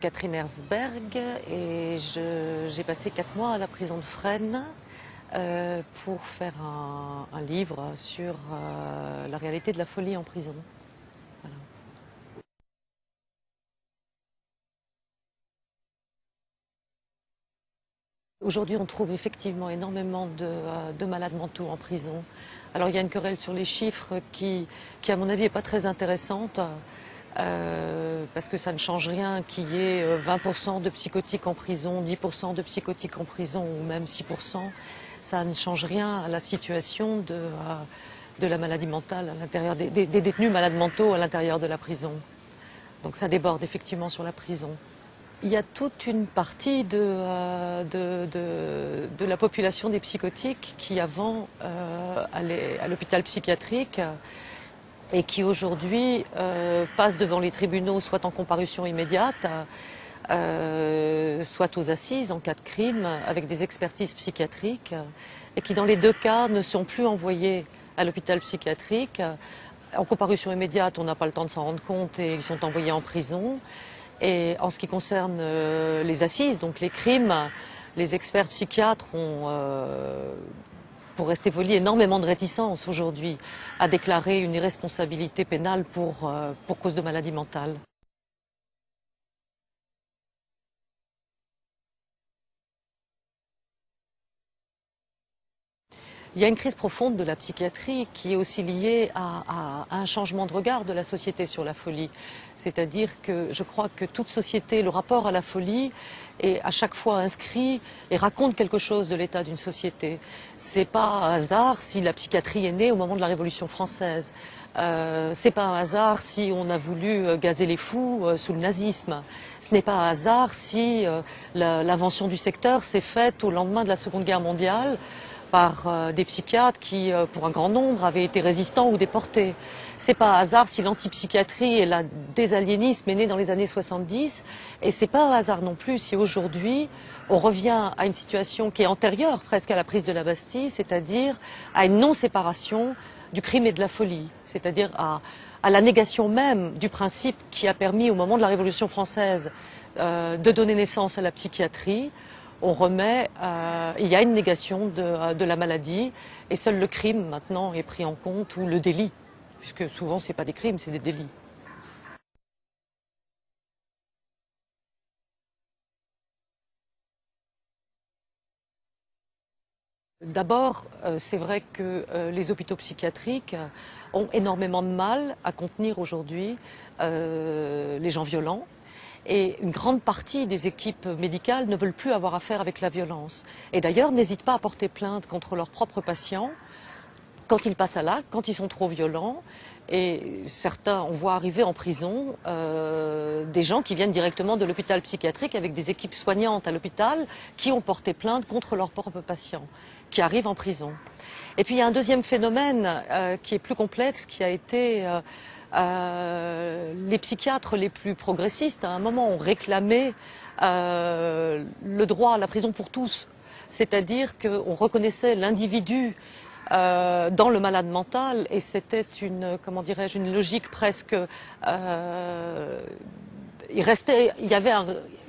Catherine Herzberg et j'ai passé 4 mois à la prison de Fresnes pour faire un livre sur la réalité de la folie en prison. Voilà. Aujourd'hui, on trouve effectivement énormément de malades mentaux en prison. Alors il y a une querelle sur les chiffres qui à mon avis, n'est pas très intéressante. Parce que ça ne change rien qu'il y ait 20% de psychotiques en prison, 10% de psychotiques en prison ou même 6%. Ça ne change rien à la situation de la maladie mentale à l'intérieur des détenus malades mentaux à l'intérieur de la prison. Donc ça déborde effectivement sur la prison. Il y a toute une partie de la population des psychotiques qui avant allait à l'hôpital psychiatrique et qui aujourd'hui passent devant les tribunaux soit en comparution immédiate, soit aux assises en cas de crime avec des expertises psychiatriques et qui dans les deux cas ne sont plus envoyés à l'hôpital psychiatrique. En comparution immédiate, on n'a pas le temps de s'en rendre compte et ils sont envoyés en prison. Et en ce qui concerne les assises, donc les crimes, les experts psychiatres ont, pour rester poli, énormément de réticence aujourd'hui à déclarer une irresponsabilité pénale pour cause de maladie mentale. Il y a une crise profonde de la psychiatrie qui est aussi liée à un changement de regard de la société sur la folie. C'est-à-dire que je crois que toute société, le rapport à la folie est à chaque fois inscrit et raconte quelque chose de l'état d'une société. C'est pas un hasard si la psychiatrie est née au moment de la Révolution française. C'est pas un hasard si on a voulu gazer les fous sous le nazisme. Ce n'est pas un hasard si l'invention du secteur s'est faite au lendemain de la Seconde Guerre mondiale par des psychiatres qui, pour un grand nombre, avaient été résistants ou déportés. C'est pas un hasard si l'antipsychiatrie et le désaliénisme est né dans les années 70. Et c'est pas un hasard non plus si aujourd'hui on revient à une situation qui est antérieure presque à la prise de la Bastille, c'est-à-dire à une non-séparation du crime et de la folie, c'est-à-dire à la négation même du principe qui a permis au moment de la Révolution française de donner naissance à la psychiatrie. On remet, il y a une négation de la maladie et seul le crime maintenant est pris en compte ou le délit, puisque souvent c'est pas des crimes, c'est des délits. D'abord, c'est vrai que les hôpitaux psychiatriques ont énormément de mal à contenir aujourd'hui les gens violents. Et une grande partie des équipes médicales ne veulent plus avoir affaire avec la violence. Et d'ailleurs, n'hésitent pas à porter plainte contre leurs propres patients quand ils passent à l'acte, quand ils sont trop violents. Et certains, on voit arriver en prison des gens qui viennent directement de l'hôpital psychiatrique avec des équipes soignantes à l'hôpital qui ont porté plainte contre leurs propres patients, qui arrivent en prison. Et puis il y a un deuxième phénomène qui est plus complexe, qui a été... les psychiatres les plus progressistes, à un moment, ont réclamé le droit à la prison pour tous. C'est-à-dire qu'on reconnaissait l'individu dans le malade mental et c'était une, comment dirais-je, une logique presque... il y avait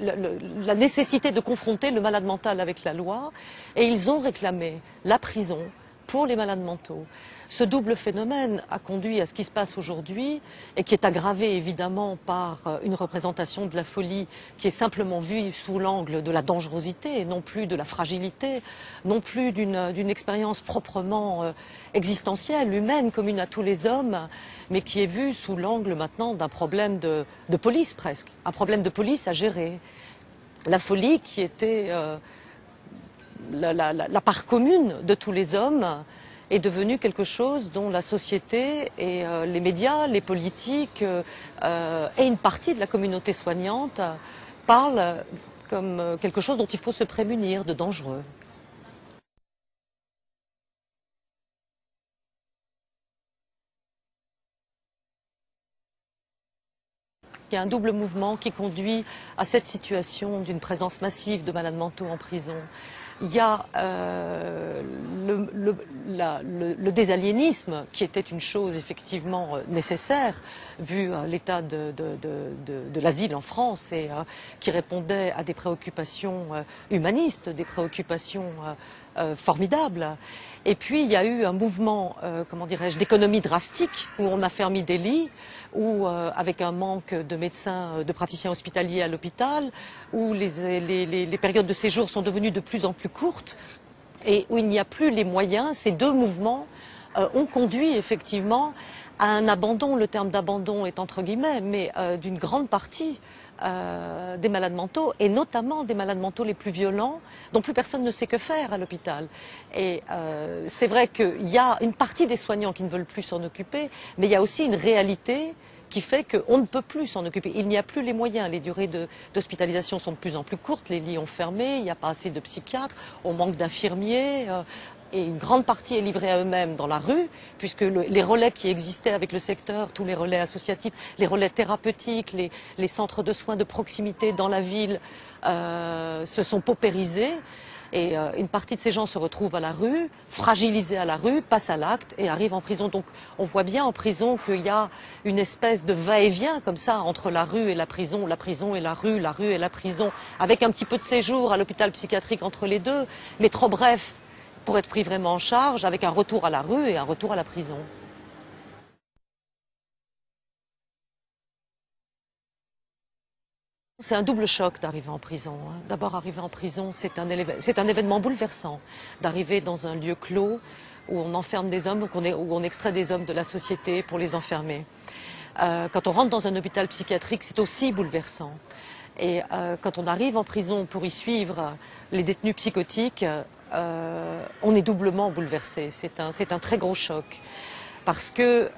la nécessité de confronter le malade mental avec la loi et ils ont réclamé la prison pour les malades mentaux. Ce double phénomène a conduit à ce qui se passe aujourd'hui et qui est aggravé évidemment par une représentation de la folie qui est simplement vue sous l'angle de la dangerosité et non plus de la fragilité, non plus d'une expérience proprement existentielle, humaine, commune à tous les hommes, mais qui est vue sous l'angle maintenant d'un problème de police presque, un problème de police à gérer. La folie qui était la part commune de tous les hommes est devenue quelque chose dont la société et les médias, les politiques et une partie de la communauté soignante parlent comme quelque chose dont il faut se prémunir, de dangereux. Il y a un double mouvement qui conduit à cette situation d'une présence massive de malades mentaux en prison. Il y a le désaliénisme, qui était une chose effectivement nécessaire, vu l'état de l'asile en France, et qui répondait à des préoccupations humanistes, des préoccupations formidables. Et puis il y a eu un mouvement, comment dirais-je, d'économie drastique, où on a fermé des lits, où avec un manque de médecins, de praticiens hospitaliers à l'hôpital, où les périodes de séjour sont devenues de plus en plus courtes, et où il n'y a plus les moyens. Ces deux mouvements ont conduit effectivement à un abandon, le terme d'abandon est entre guillemets, mais d'une grande partie des malades mentaux, et notamment des malades mentaux les plus violents, dont plus personne ne sait que faire à l'hôpital. Et c'est vrai qu'il y a une partie des soignants qui ne veulent plus s'en occuper, mais il y a aussi une réalité qui fait qu'on ne peut plus s'en occuper. Il n'y a plus les moyens, les durées d'hospitalisation sont de plus en plus courtes, les lits ont fermé, il n'y a pas assez de psychiatres, on manque d'infirmiers, et une grande partie est livrée à eux-mêmes dans la rue, puisque les relais qui existaient avec le secteur, tous les relais associatifs, les relais thérapeutiques, les centres de soins de proximité dans la ville se sont paupérisés. Et une partie de ces gens se retrouvent à la rue, fragilisés à la rue, passent à l'acte et arrivent en prison. Donc on voit bien en prison qu'il y a une espèce de va-et-vient comme ça entre la rue et la prison et la rue et la prison, avec un petit peu de séjour à l'hôpital psychiatrique entre les deux, mais trop bref pour être pris vraiment en charge, avec un retour à la rue et un retour à la prison. C'est un double choc d'arriver en prison. D'abord, arriver en prison, c'est un événement bouleversant. D'arriver dans un lieu clos où on enferme des hommes, où on extrait des hommes de la société pour les enfermer. Quand on rentre dans un hôpital psychiatrique, c'est aussi bouleversant. Et quand on arrive en prison pour y suivre les détenus psychotiques, on est doublement bouleversé. C'est un très gros choc. Parce que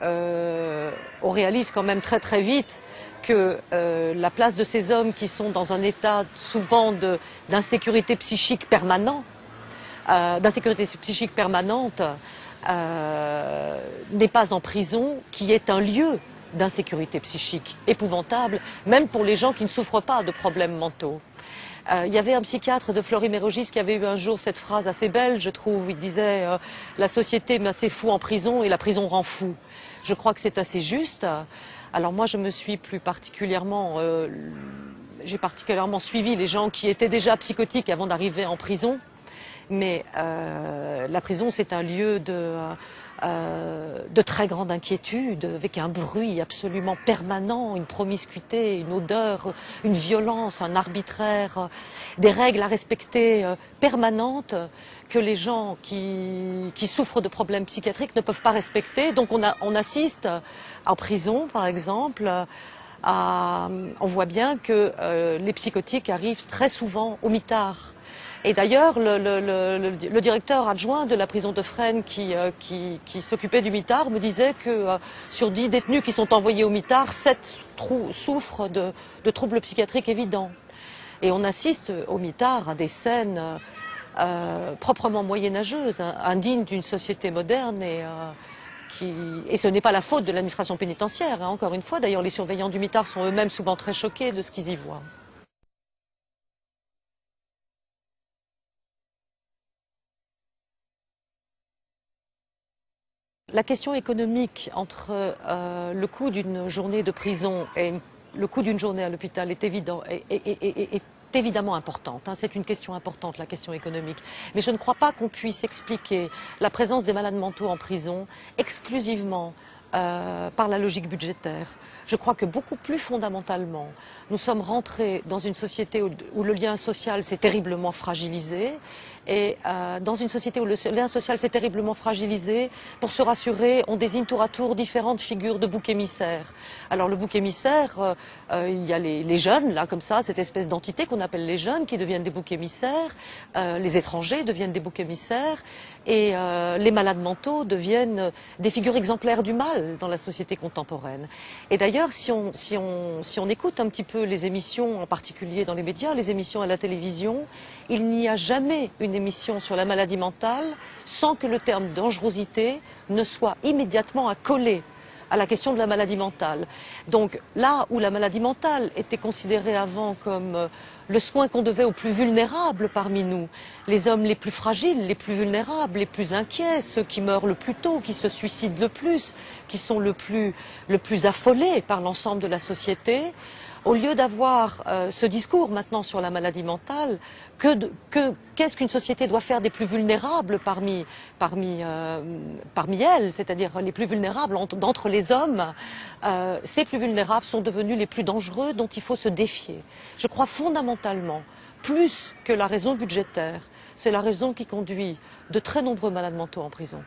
on réalise quand même très très vite que la place de ces hommes qui sont dans un état souvent d'insécurité psychique permanente, n'est pas en prison, qui est un lieu d'insécurité psychique épouvantable, même pour les gens qui ne souffrent pas de problèmes mentaux. Il y avait un psychiatre de Fleury-Mérogis qui avait eu un jour cette phrase assez belle, je trouve. Il disait la société met assez fou en prison et la prison rend fou. Je crois que c'est assez juste. Alors moi, je me suis plus particulièrement, j'ai particulièrement suivi les gens qui étaient déjà psychotiques avant d'arriver en prison. Mais la prison, c'est un lieu de très grande inquiétude, avec un bruit absolument permanent, une promiscuité, une odeur, une violence, un arbitraire, des règles à respecter permanentes que les gens qui souffrent de problèmes psychiatriques ne peuvent pas respecter. Donc on assiste en prison, par exemple, on voit bien que les psychotiques arrivent très souvent au mitard. Et d'ailleurs, le directeur adjoint de la prison de Fresnes qui s'occupait du mitard me disait que sur 10 détenus qui sont envoyés au mitard, 7 souffrent de troubles psychiatriques évidents. Et on assiste au mitard à des scènes proprement moyenâgeuses, indignes d'une société moderne et ce n'est pas la faute de l'administration pénitentiaire, hein, encore une fois. D'ailleurs, les surveillants du mitard sont eux-mêmes souvent très choqués de ce qu'ils y voient. La question économique entre le coût d'une journée de prison et le coût d'une journée à l'hôpital est évidemment importante. Hein. C'est une question importante, la question économique. Mais je ne crois pas qu'on puisse expliquer la présence des malades mentaux en prison exclusivement par la logique budgétaire. Je crois que beaucoup plus fondamentalement, nous sommes rentrés dans une société où le lien social s'est terriblement fragilisé. Et dans une société où le lien social s'est terriblement fragilisé, pour se rassurer, on désigne tour à tour différentes figures de bouc émissaire. Alors le bouc émissaire, il y a les jeunes, là comme ça, cette espèce d'entité qu'on appelle les jeunes qui deviennent des boucs émissaires, les étrangers deviennent des boucs émissaires, et les malades mentaux deviennent des figures exemplaires du mal dans la société contemporaine. Et d'ailleurs, si on écoute un petit peu les émissions, en particulier dans les médias, les émissions à la télévision, il n'y a jamais une émission sur la maladie mentale sans que le terme dangerosité ne soit immédiatement accolé à la question de la maladie mentale. Donc là où la maladie mentale était considérée avant comme le soin qu'on devait aux plus vulnérables parmi nous, les hommes les plus fragiles, les plus vulnérables, les plus inquiets, ceux qui meurent le plus tôt, qui se suicident le plus, qui sont le plus affolés par l'ensemble de la société, au lieu d'avoir ce discours maintenant sur la maladie mentale, qu'est-ce qu'une société doit faire des plus vulnérables parmi elles, c'est-à-dire les plus vulnérables d'entre les hommes, ces plus vulnérables sont devenus les plus dangereux dont il faut se défier. Je crois fondamentalement, plus que la raison budgétaire, c'est la raison qui conduit de très nombreux malades mentaux en prison.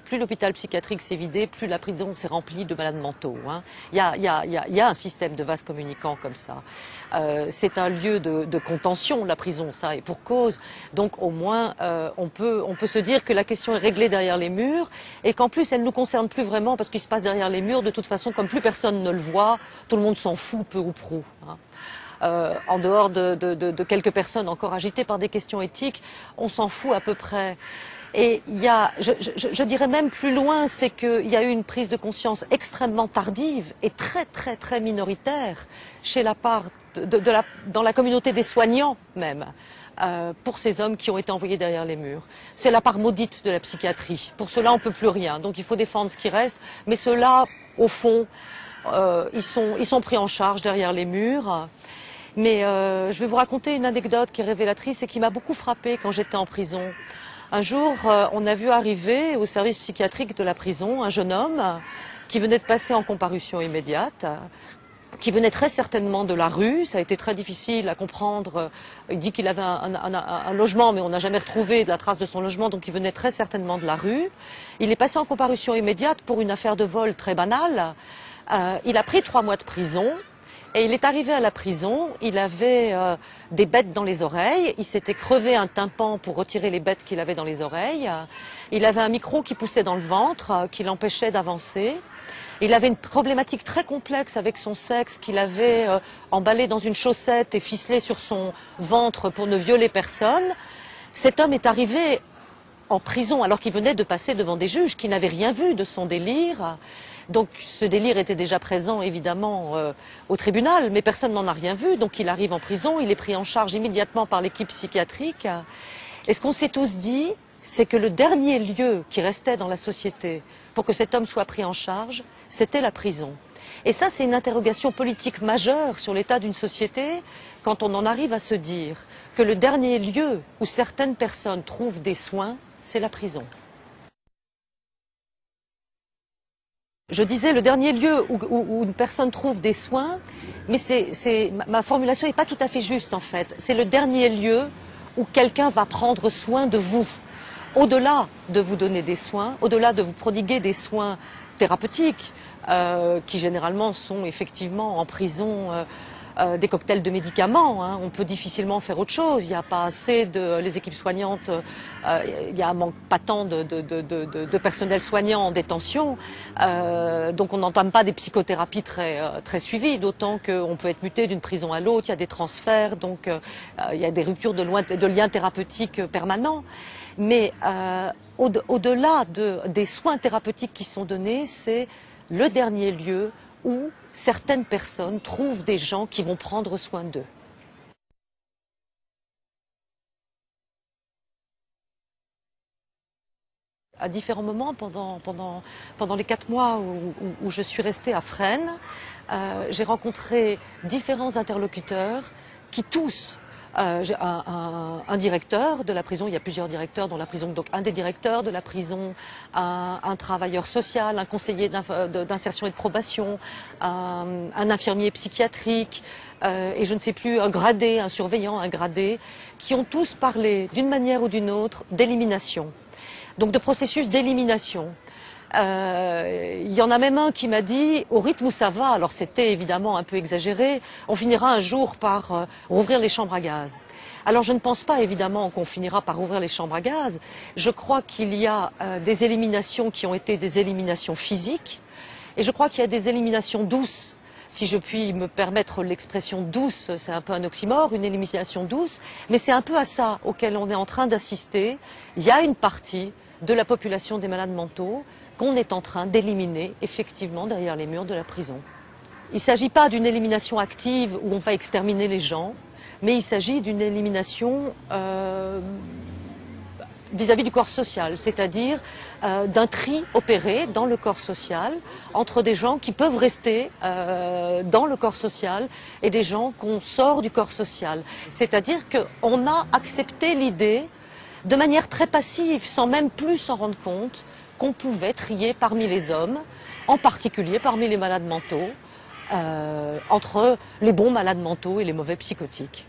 Plus l'hôpital psychiatrique s'est vidé, plus la prison s'est remplie de malades mentaux. Hein. Il y a un système de vases communicants comme ça. C'est un lieu de contention, la prison, ça, et pour cause. Donc au moins, on peut se dire que la question est réglée derrière les murs et qu'en plus, elle ne nous concerne plus vraiment parce qu'il se passe derrière les murs, de toute façon, comme plus personne ne le voit, tout le monde s'en fout peu ou prou. Hein. En dehors de quelques personnes encore agitées par des questions éthiques, on s'en fout à peu près. Et il y a, je dirais même plus loin, c'est qu'il y a eu une prise de conscience extrêmement tardive et très minoritaire chez la part dans la communauté des soignants même, pour ces hommes qui ont été envoyés derrière les murs. C'est la part maudite de la psychiatrie. Pour cela, on ne peut plus rien. Donc il faut défendre ce qui reste. Mais ceux-là, au fond, ils sont pris en charge derrière les murs. Mais je vais vous raconter une anecdote qui est révélatrice et qui m'a beaucoup frappée quand j'étais en prison. Un jour, on a vu arriver au service psychiatrique de la prison un jeune homme qui venait de passer en comparution immédiate, qui venait très certainement de la rue. Ça a été très difficile à comprendre. Il dit qu'il avait un logement, mais on n'a jamais retrouvé de la trace de son logement, donc il venait très certainement de la rue. Il est passé en comparution immédiate pour une affaire de vol très banale. Il a pris 3 mois de prison. Et il est arrivé à la prison, il avait des bêtes dans les oreilles, il s'était crevé un tympan pour retirer les bêtes qu'il avait dans les oreilles, il avait un micro qui poussait dans le ventre, qui l'empêchait d'avancer, il avait une problématique très complexe avec son sexe qu'il avait emballé dans une chaussette et ficelé sur son ventre pour ne violer personne. Cet homme est arrivé en prison alors qu'il venait de passer devant des juges qui n'avaient rien vu de son délire. Donc ce délire était déjà présent évidemment au tribunal, mais personne n'en a rien vu. Donc il arrive en prison, il est pris en charge immédiatement par l'équipe psychiatrique. Et ce qu'on s'est tous dit, c'est que le dernier lieu qui restait dans la société pour que cet homme soit pris en charge, c'était la prison. Et ça, c'est une interrogation politique majeure sur l'état d'une société quand on en arrive à se dire que le dernier lieu où certaines personnes trouvent des soins, c'est la prison. Je disais le dernier lieu où une personne trouve des soins, mais ma formulation n'est pas tout à fait juste en fait. C'est le dernier lieu où quelqu'un va prendre soin de vous. Au-delà de vous donner des soins, au-delà de vous prodiguer des soins thérapeutiques, qui généralement sont effectivement en prison des cocktails de médicaments. Hein. On peut difficilement faire autre chose. Il n'y a pas assez les équipes soignantes, il y a un manque patent de personnel soignant en détention. Donc on n'entame pas des psychothérapies très suivies, d'autant qu'on peut être muté d'une prison à l'autre, il y a des transferts, donc il y a des ruptures de liens thérapeutiques permanents. Mais au-delà des soins thérapeutiques qui sont donnés, c'est le dernier lieu où certaines personnes trouvent des gens qui vont prendre soin d'eux. À différents moments, pendant les 4 mois où je suis restée à Fresnes, j'ai rencontré différents interlocuteurs qui tous, j'ai un directeur de la prison, il y a plusieurs directeurs dans la prison, donc un des directeurs de la prison, un travailleur social, un conseiller d'insertion et de probation, un infirmier psychiatrique, et je ne sais plus, un gradé, un surveillant, un gradé, qui ont tous parlé d'une manière ou d'une autre d'élimination, donc de processus d'élimination. Il y en a même un qui m'a dit, au rythme où ça va, alors c'était évidemment un peu exagéré, on finira un jour par rouvrir les chambres à gaz. Alors je ne pense pas évidemment qu'on finira par rouvrir les chambres à gaz. Je crois qu'il y a des éliminations qui ont été des éliminations physiques, et je crois qu'il y a des éliminations douces, si je puis me permettre l'expression douce, c'est un peu un oxymore, une élimination douce, mais c'est un peu à ça auquel on est en train d'assister. Il y a une partie de la population des malades mentaux qu'on est en train d'éliminer effectivement derrière les murs de la prison. Il ne s'agit pas d'une élimination active où on va exterminer les gens, mais il s'agit d'une élimination vis-à-vis du corps social, c'est-à-dire d'un tri opéré dans le corps social entre des gens qui peuvent rester dans le corps social et des gens qu'on sort du corps social. C'est-à-dire qu'on a accepté l'idée de manière très passive, sans même plus s'en rendre compte, qu'on pouvait trier parmi les hommes, en particulier parmi les malades mentaux, entre les bons malades mentaux et les mauvais psychotiques.